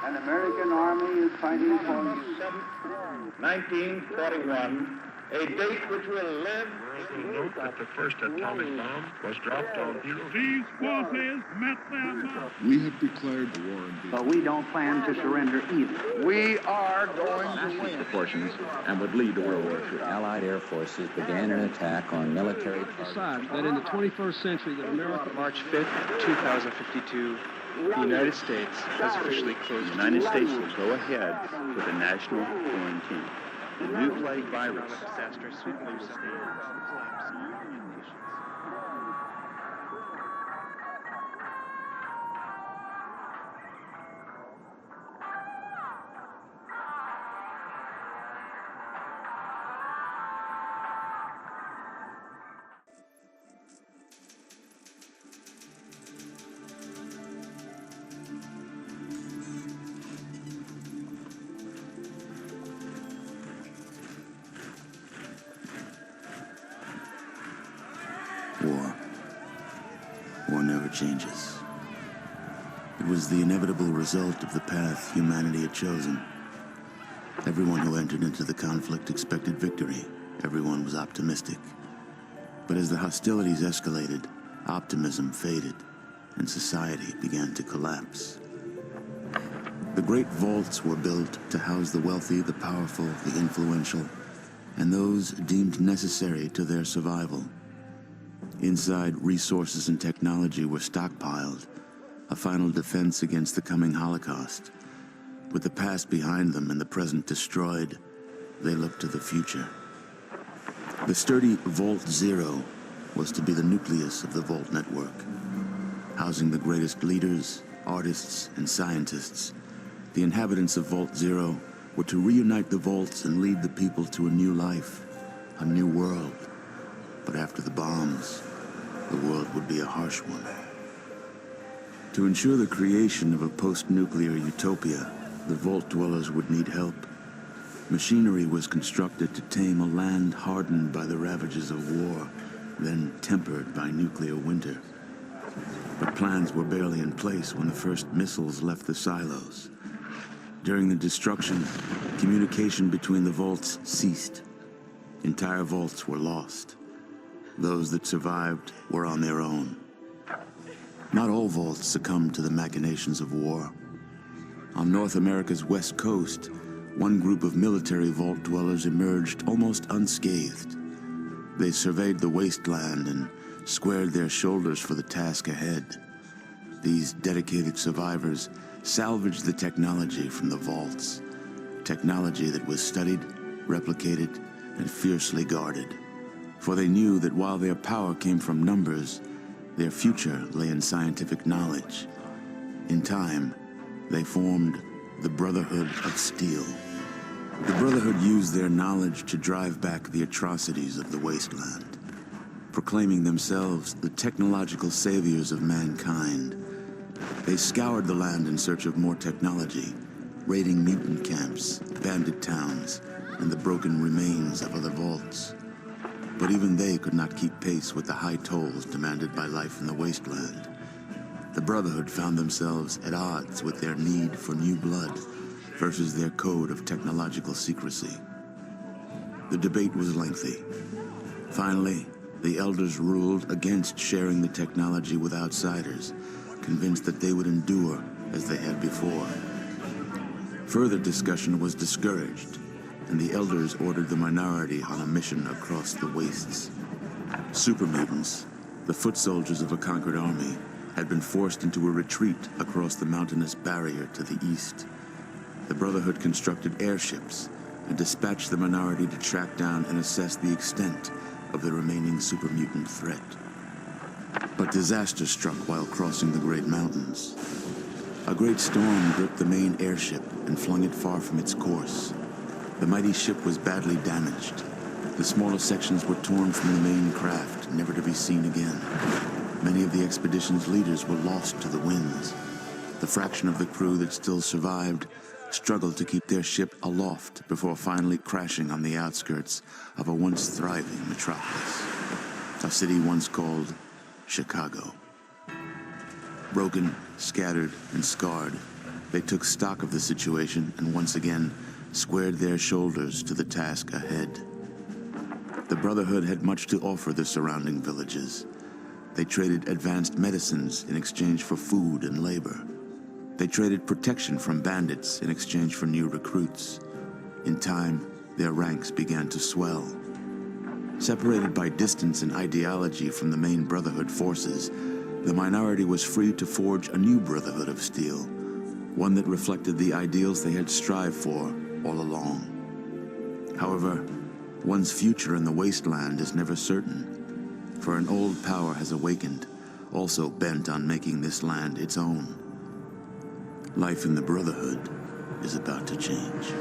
An American army is fighting for you. 1941, a date which will live. Note that the first atomic bomb was dropped on Hiroshima. These forces met their mark. We have declared the war in Vietnam. But we don't plan to surrender either. We are going to win. Proportions and would lead to World War III. Allied air forces began an attack on military Decide that in the 21st century that America... March 5th, 2052, the United States has officially closed. The United States will go ahead with a national quarantine. The new plague virus. Disaster sweeping the War never changes. It was the inevitable result of the path humanity had chosen. Everyone who entered into the conflict expected victory. Everyone was optimistic. But as the hostilities escalated, optimism faded, and society began to collapse. The great vaults were built to house the wealthy, the powerful, the influential, and those deemed necessary to their survival. Inside, resources and technology were stockpiled, a final defense against the coming Holocaust. With the past behind them and the present destroyed, they looked to the future. The sturdy Vault Zero was to be the nucleus of the Vault network, housing the greatest leaders, artists, and scientists. The inhabitants of Vault Zero were to reunite the vaults and lead the people to a new life, a new world. But after the bombs, the world would be a harsh one. To ensure the creation of a post-nuclear utopia, the Vault dwellers would need help. Machinery was constructed to tame a land hardened by the ravages of war, then tempered by nuclear winter. But plans were barely in place when the first missiles left the silos. During the destruction, communication between the vaults ceased. Entire vaults were lost. Those that survived were on their own. Not all vaults succumbed to the machinations of war. On North America's west coast, one group of military vault dwellers emerged almost unscathed. They surveyed the wasteland and squared their shoulders for the task ahead. These dedicated survivors salvaged the technology from the vaults, technology that was studied, replicated, and fiercely guarded. For they knew that while their power came from numbers, their future lay in scientific knowledge. In time, they formed the Brotherhood of Steel. The Brotherhood used their knowledge to drive back the atrocities of the wasteland, proclaiming themselves the technological saviors of mankind. They scoured the land in search of more technology, raiding mutant camps, bandit towns, and the broken remains of other vaults. But even they could not keep pace with the high tolls demanded by life in the wasteland. The Brotherhood found themselves at odds with their need for new blood versus their code of technological secrecy. The debate was lengthy. Finally, the elders ruled against sharing the technology with outsiders, convinced that they would endure as they had before. Further discussion was discouraged, and the elders ordered the minority on a mission across the wastes. Super mutants, the foot soldiers of a conquered army, had been forced into a retreat across the mountainous barrier to the east. The Brotherhood constructed airships and dispatched the minority to track down and assess the extent of the remaining super mutant threat. But disaster struck while crossing the Great Mountains. A great storm gripped the main airship and flung it far from its course. The mighty ship was badly damaged. The smaller sections were torn from the main craft, never to be seen again. Many of the expedition's leaders were lost to the winds. The fraction of the crew that still survived struggled to keep their ship aloft before finally crashing on the outskirts of a once thriving metropolis, a city once called Chicago. Broken, scattered, and scarred, they took stock of the situation and once again squared their shoulders to the task ahead. The Brotherhood had much to offer the surrounding villages. They traded advanced medicines in exchange for food and labor. They traded protection from bandits in exchange for new recruits. In time, their ranks began to swell. Separated by distance and ideology from the main Brotherhood forces, the minority was free to forge a new Brotherhood of Steel, one that reflected the ideals they had strived for all along. However, one's future in the wasteland is never certain, for an old power has awakened, also bent on making this land its own. Life in the Brotherhood is about to change.